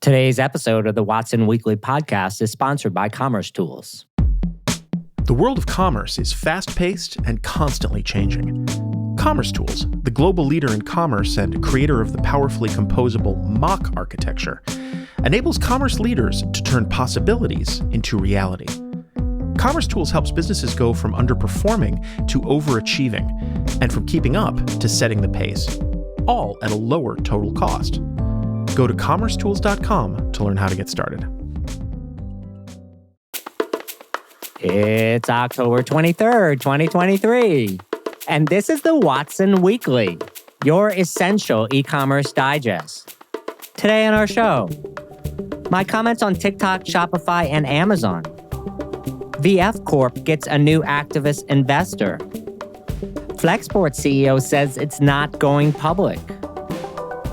Today's episode of the Watson Weekly podcast is sponsored by Commerce Tools. The world of commerce is fast-paced and constantly changing. Commerce Tools, the global leader in commerce and creator of the powerfully composable Mock architecture, enables commerce leaders to turn possibilities into reality. Commerce Tools helps businesses go from underperforming to overachieving, and from keeping up to setting the pace, all at a lower total cost. Go to commercetools.com to learn how to get started. It's October 23rd, 2023, and this is the Watson Weekly, your essential e-commerce digest. Today on our show, my comments on TikTok, Shopify, and Amazon. VF Corp gets a new activist investor. Flexport CEO says it's not going public.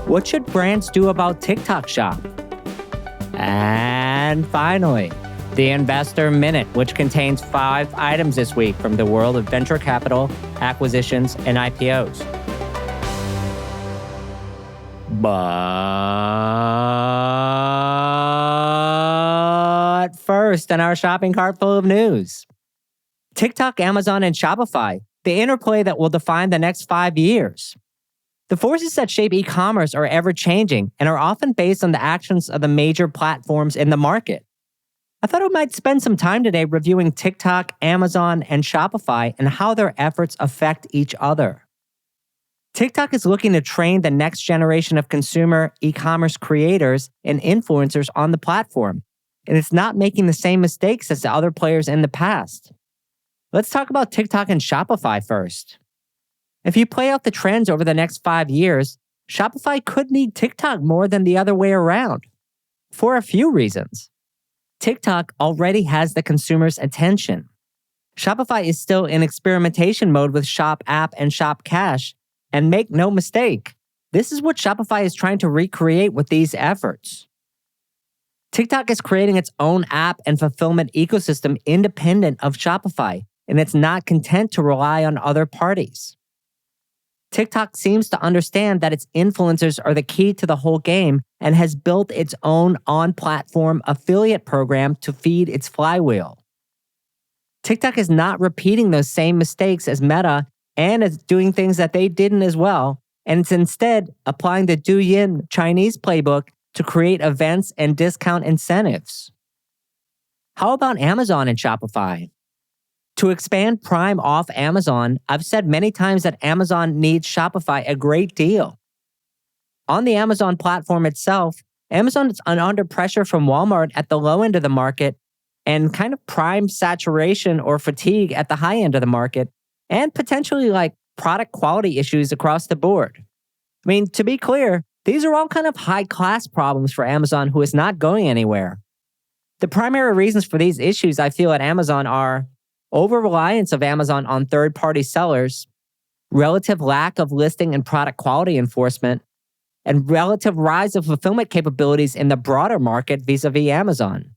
What should brands do about TikTok Shop? And finally, the Investor Minute, which contains 5 items this week from the world of venture capital, acquisitions, and IPOs. But first, in our shopping cart full of news. TikTok, Amazon, and Shopify, the interplay that will define the next 5 years. The forces that shape e-commerce are ever-changing and are often based on the actions of the major platforms in the market. I thought I might spend some time today reviewing TikTok, Amazon, and Shopify and how their efforts affect each other. TikTok is looking to train the next generation of consumer e-commerce creators and influencers on the platform, and it's not making the same mistakes as the other players in the past. Let's talk about TikTok and Shopify first. If you play out the trends over the next 5 years, Shopify could need TikTok more than the other way around, for a few reasons. TikTok already has the consumer's attention. Shopify is still in experimentation mode with Shop App and Shop Cash, and make no mistake, this is what Shopify is trying to recreate with these efforts. TikTok is creating its own app and fulfillment ecosystem independent of Shopify, and it's not content to rely on other parties. TikTok seems to understand that its influencers are the key to the whole game and has built its own on-platform affiliate program to feed its flywheel. TikTok is not repeating those same mistakes as Meta and is doing things that they didn't as well, and it's instead applying the Douyin Chinese playbook to create events and discount incentives. How about Amazon and Shopify? To expand Prime off Amazon, I've said many times that Amazon needs Shopify a great deal. On the Amazon platform itself, Amazon is under pressure from Walmart at the low end of the market and kind of Prime saturation or fatigue at the high end of the market, and potentially like product quality issues across the board. I mean, to be clear, these are all kind of high-class problems for Amazon, who is not going anywhere. The primary reasons for these issues I feel at Amazon are over-reliance of Amazon on third-party sellers, relative lack of listing and product quality enforcement, and relative rise of fulfillment capabilities in the broader market vis-a-vis Amazon.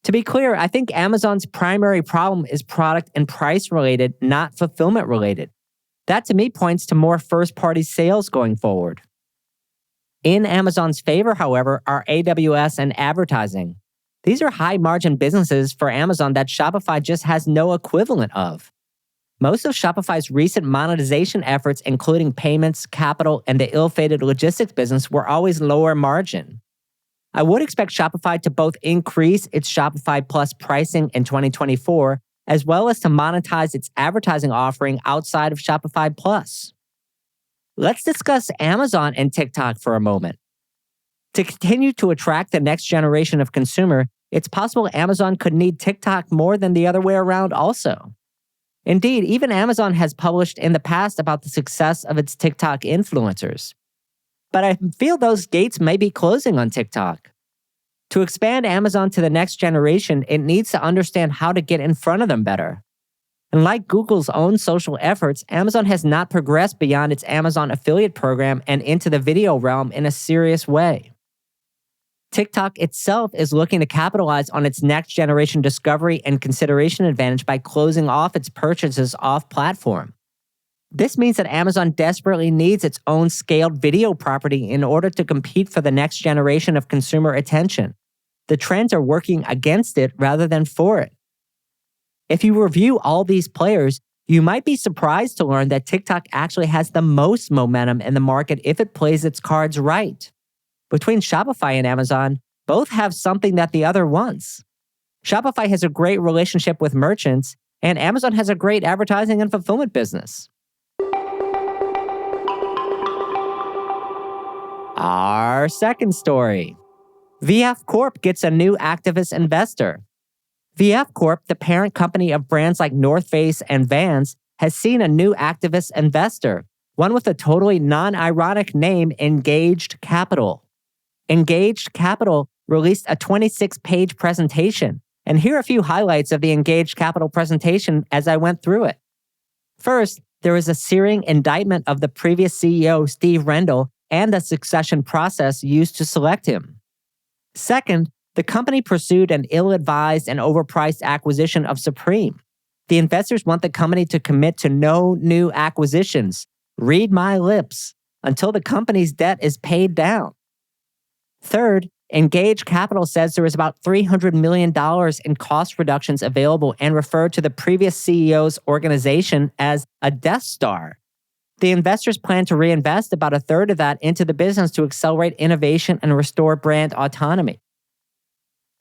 To be clear, I think Amazon's primary problem is product and price-related, not fulfillment-related. That to me points to more first-party sales going forward. In Amazon's favor, however, are AWS and advertising. These are high-margin businesses for Amazon that Shopify just has no equivalent of. Most of Shopify's recent monetization efforts, including payments, capital, and the ill-fated logistics business, were always lower margin. I would expect Shopify to both increase its Shopify Plus pricing in 2024, as well as to monetize its advertising offering outside of Shopify Plus. Let's discuss Amazon and TikTok for a moment. To continue to attract the next generation of consumer, it's possible Amazon could need TikTok more than the other way around also. Indeed, even Amazon has published in the past about the success of its TikTok influencers. But I feel those gates may be closing on TikTok. To expand Amazon to the next generation, it needs to understand how to get in front of them better. And like Google's own social efforts, Amazon has not progressed beyond its Amazon affiliate program and into the video realm in a serious way. TikTok itself is looking to capitalize on its next-generation discovery and consideration advantage by closing off its purchases off-platform. This means that Amazon desperately needs its own scaled video property in order to compete for the next generation of consumer attention. The trends are working against it rather than for it. If you review all these players, you might be surprised to learn that TikTok actually has the most momentum in the market if it plays its cards right. Between Shopify and Amazon, both have something that the other wants. Shopify has a great relationship with merchants, and Amazon has a great advertising and fulfillment business. Our second story. VF Corp gets a new activist investor. VF Corp, the parent company of brands like North Face and Vans, has seen a new activist investor, one with a totally non-ironic name, Engaged Capital. Engaged Capital released a 26-page presentation, and here are a few highlights of the Engaged Capital presentation as I went through it. First, there is a searing indictment of the previous CEO, Steve Rendell, and the succession process used to select him. Second, the company pursued an ill-advised and overpriced acquisition of Supreme. The investors want the company to commit to no new acquisitions, read my lips, until the company's debt is paid down. Third, Engage Capital says there is about $300 million in cost reductions available and referred to the previous CEO's organization as a Death Star. The investors plan to reinvest about a third of that into the business to accelerate innovation and restore brand autonomy.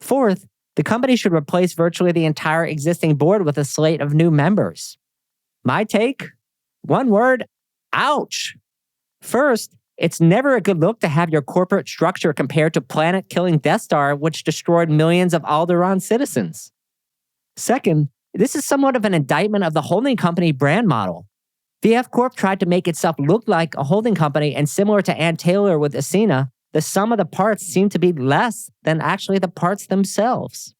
Fourth, the company should replace virtually the entire existing board with a slate of new members. My take? One word, ouch. First, it's never a good look to have your corporate structure compared to planet-killing Death Star, which destroyed millions of Alderaan citizens. Second, this is somewhat of an indictment of the holding company brand model. VF Corp tried to make itself look like a holding company, and similar to Ann Taylor with Ascena, the sum of the parts seem to be less than actually the parts themselves.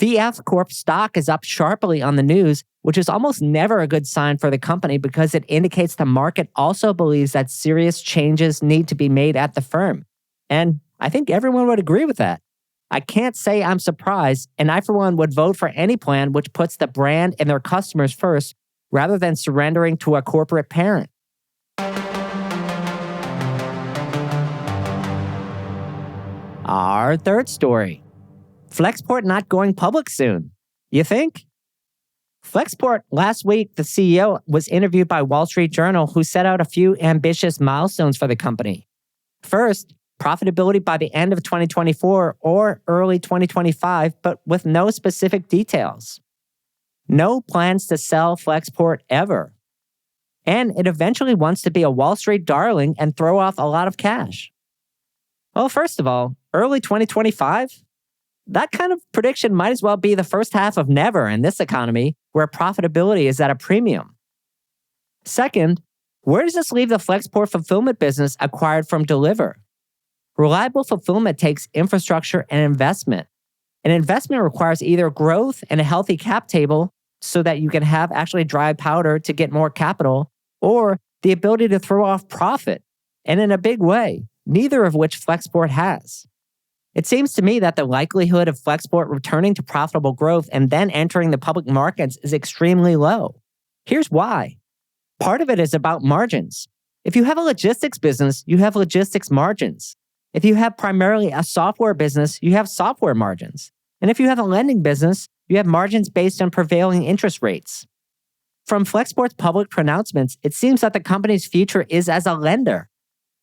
VF Corp stock is up sharply on the news, which is almost never a good sign for the company because it indicates the market also believes that serious changes need to be made at the firm. And I think everyone would agree with that. I can't say I'm surprised, and I for one would vote for any plan which puts the brand and their customers first rather than surrendering to a corporate parent. Our third story. Flexport not going public soon. You think? Flexport, last week, the CEO was interviewed by Wall Street Journal, who set out a few ambitious milestones for the company. First, profitability by the end of 2024 or early 2025, but with no specific details. No plans to sell Flexport ever. And it eventually wants to be a Wall Street darling and throw off a lot of cash. Well, first of all, early 2025? That kind of prediction might as well be the first half of never in this economy, where profitability is at a premium. Second, where does this leave the Flexport fulfillment business acquired from Deliverr? Reliable fulfillment takes infrastructure and investment. And investment requires either growth and a healthy cap table so that you can have actually dry powder to get more capital, or the ability to throw off profit, and in a big way, neither of which Flexport has. It seems to me that the likelihood of Flexport returning to profitable growth and then entering the public markets is extremely low. Here's why. Part of it is about margins. If you have a logistics business, you have logistics margins. If you have primarily a software business, you have software margins. And if you have a lending business, you have margins based on prevailing interest rates. From Flexport's public pronouncements, it seems that the company's future is as a lender,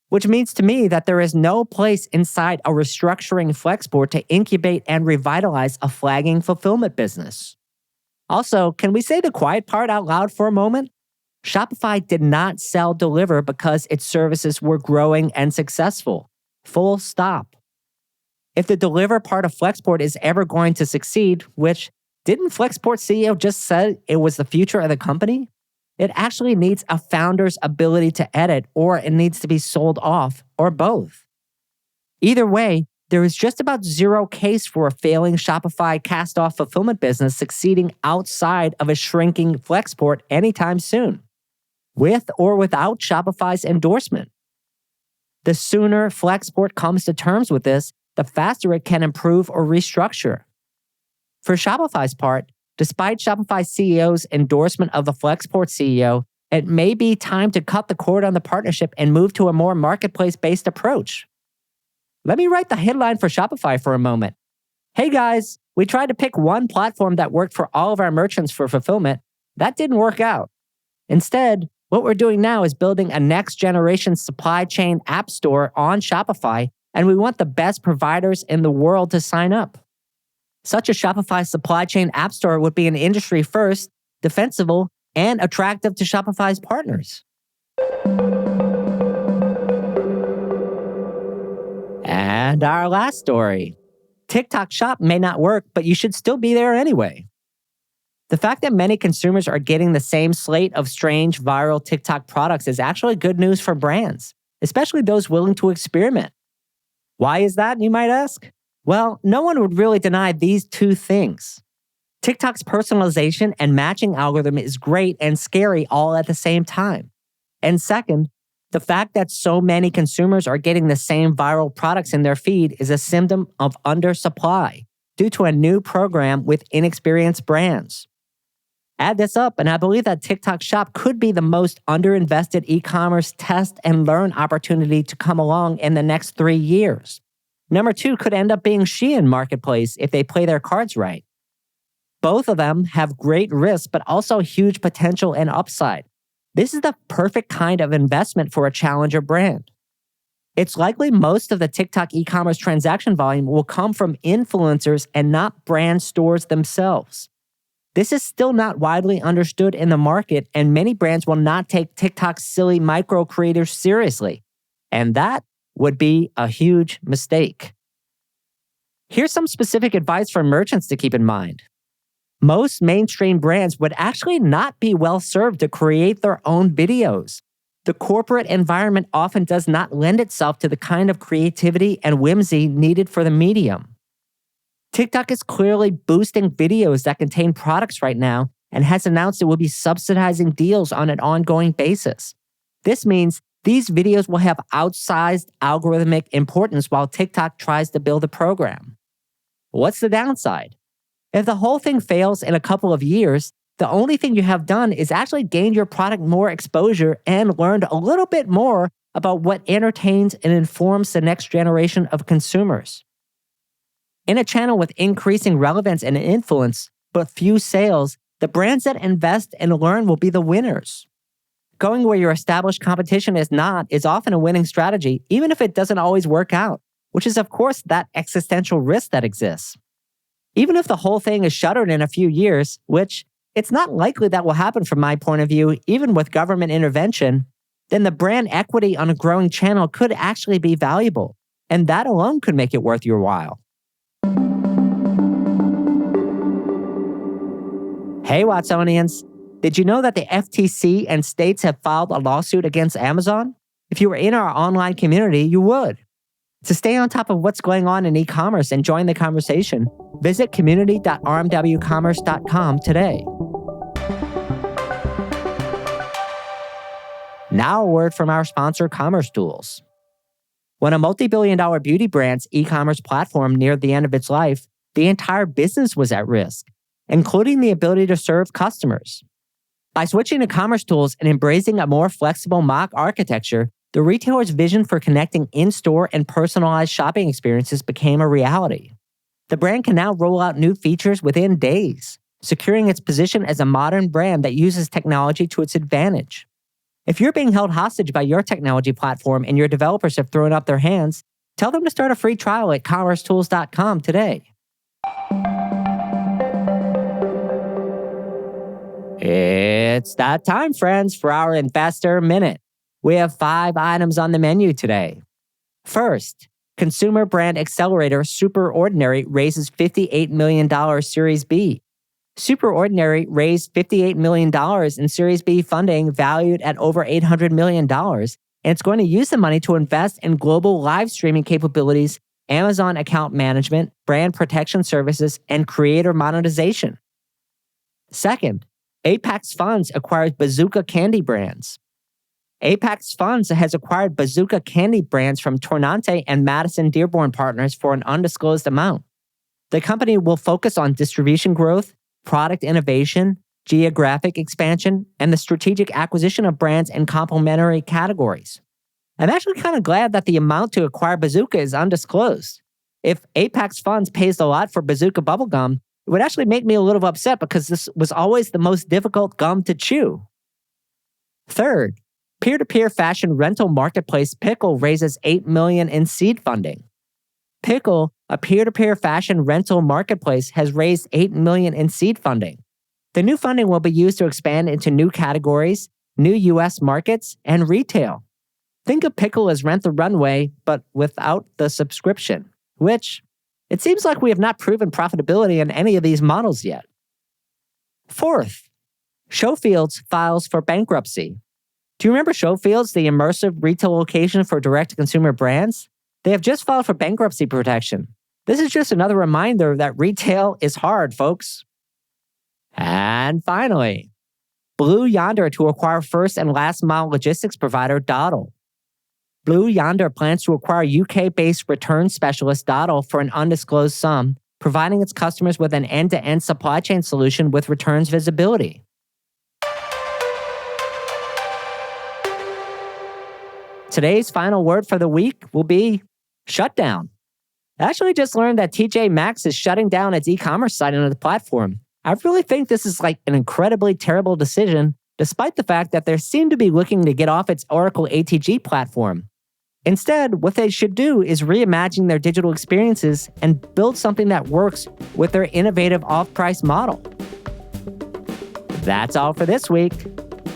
which means to me that there is no place inside a restructuring Flexport to incubate and revitalize a flagging fulfillment business. Also, can we say the quiet part out loud for a moment? Shopify did not sell Deliverr because its services were growing and successful. Full stop. If the Deliverr part of Flexport is ever going to succeed, which didn't Flexport CEO just say it was the future of the company? It actually needs a founder's ability to edit, or it needs to be sold off, or both. Either way, there is just about zero case for a failing Shopify cast-off fulfillment business succeeding outside of a shrinking Flexport anytime soon, with or without Shopify's endorsement. The sooner Flexport comes to terms with this, the faster it can improve or restructure. For Shopify's part, despite Shopify CEO's endorsement of the Flexport CEO, it may be time to cut the cord on the partnership and move to a more marketplace-based approach. Let me write the headline for Shopify for a moment. Hey guys, we tried to pick one platform that worked for all of our merchants for fulfillment. That didn't work out. Instead, what we're doing now is building a next-generation supply chain app store on Shopify, and we want the best providers in the world to sign up. Such a Shopify supply chain app store would be an industry first, defensible, and attractive to Shopify's partners. And our last story. TikTok Shop may not work, but you should still be there anyway. The fact that many consumers are getting the same slate of strange viral TikTok products is actually good news for brands, especially those willing to experiment. Why is that, you might ask? Well, no one would really deny these two things. TikTok's personalization and matching algorithm is great and scary all at the same time. And second, the fact that so many consumers are getting the same viral products in their feed is a symptom of undersupply due to a new program with inexperienced brands. Add this up, and I believe that TikTok Shop could be the most underinvested e-commerce test and learn opportunity to come along in the next 3 years. Number 2 could end up being Shein Marketplace if they play their cards right. Both of them have great risk, but also huge potential and upside. This is the perfect kind of investment for a challenger brand. It's likely most of the TikTok e-commerce transaction volume will come from influencers and not brand stores themselves. This is still not widely understood in the market, and many brands will not take TikTok's silly micro creators seriously. And that would be a huge mistake. Here's some specific advice for merchants to keep in mind. Most mainstream brands would actually not be well served to create their own videos. The corporate environment often does not lend itself to the kind of creativity and whimsy needed for the medium. TikTok is clearly boosting videos that contain products right now and has announced it will be subsidizing deals on an ongoing basis. This means these videos will have outsized algorithmic importance while TikTok tries to build a program. What's the downside? If the whole thing fails in a couple of years, the only thing you have done is actually gained your product more exposure and learned a little bit more about what entertains and informs the next generation of consumers. In a channel with increasing relevance and influence, but few sales, the brands that invest and learn will be the winners. Going where your established competition is not is often a winning strategy, even if it doesn't always work out, which is, of course, that existential risk that exists. Even if the whole thing is shuttered in a few years, which it's not likely that will happen from my point of view, even with government intervention, then the brand equity on a growing channel could actually be valuable, and that alone could make it worth your while. Hey, Watsonians! Did you know that the FTC and states have filed a lawsuit against Amazon? If you were in our online community, you would. To stay on top of what's going on in e-commerce and join the conversation, visit community.rmwcommerce.com today. Now a word from our sponsor, Commerce Tools. When a multi-billion-dollar beauty brand's e-commerce platform neared the end of its life, the entire business was at risk, including the ability to serve customers. By switching to Commerce Tools and embracing a more flexible mock architecture, the retailer's vision for connecting in-store and personalized shopping experiences became a reality. The brand can now roll out new features within days, securing its position as a modern brand that uses technology to its advantage. If you're being held hostage by your technology platform and your developers have thrown up their hands, tell them to start a free trial at commercetools.com today. It's that time, friends, for our Investor Minute. We have 5 items on the menu today. First, consumer brand accelerator SuperOrdinary raises $58 million Series B. SuperOrdinary raised $58 million in Series B funding valued at over $800 million, and it's going to use the money to invest in global live streaming capabilities, Amazon account management, brand protection services, and creator monetization. Second, Apex Funds acquires Bazooka Candy Brands. Apex Funds has acquired Bazooka Candy Brands from Tornante and Madison Dearborn Partners for an undisclosed amount. The company will focus on distribution growth, product innovation, geographic expansion, and the strategic acquisition of brands in complementary categories. I'm actually kind of glad that the amount to acquire Bazooka is undisclosed. If Apex Funds pays a lot for Bazooka bubblegum, it would actually make me a little upset because this was always the most difficult gum to chew. Third, peer-to-peer fashion rental marketplace Pickle raises $8 million in seed funding. Pickle, a peer-to-peer fashion rental marketplace, has raised $8 million in seed funding. The new funding will be used to expand into new categories, new U.S. markets, and retail. Think of Pickle as Rent the Runway, but without the subscription, which it seems like we have not proven profitability in any of these models yet. Fourth, Showfields files for bankruptcy. Do you remember Showfields, the immersive retail location for direct-to-consumer brands? They have just filed for bankruptcy protection. This is just another reminder that retail is hard, folks. And finally, Blue Yonder to acquire first and last mile logistics provider Dawdle. Blue Yonder plans to acquire UK-based return specialist Dawdle for an undisclosed sum, providing its customers with an end-to-end supply chain solution with returns visibility. Today's final word for the week will be shutdown. I actually just learned that TJ Maxx is shutting down its e-commerce site on the platform. I really think this is like an incredibly terrible decision, despite the fact that they seem to be looking to get off its Oracle ATG platform. Instead, what they should do is reimagine their digital experiences and build something that works with their innovative off-price model. That's all for this week.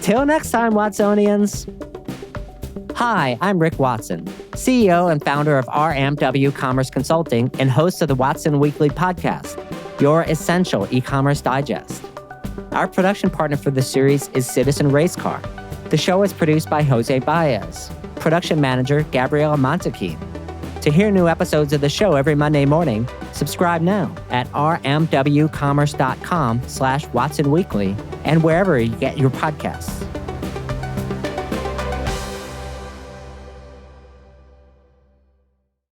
Till next time, Watsonians. Hi, I'm Rick Watson, CEO and founder of RMW Commerce Consulting and host of the Watson Weekly podcast, your essential e-commerce digest. Our production partner for this series is Citizen Racecar. The show is produced by Jose Baez. Production manager, Gabriela Montequin. To hear new episodes of the show every Monday morning, subscribe now at rmwcommerce.com/Watson Weekly and wherever you get your podcasts.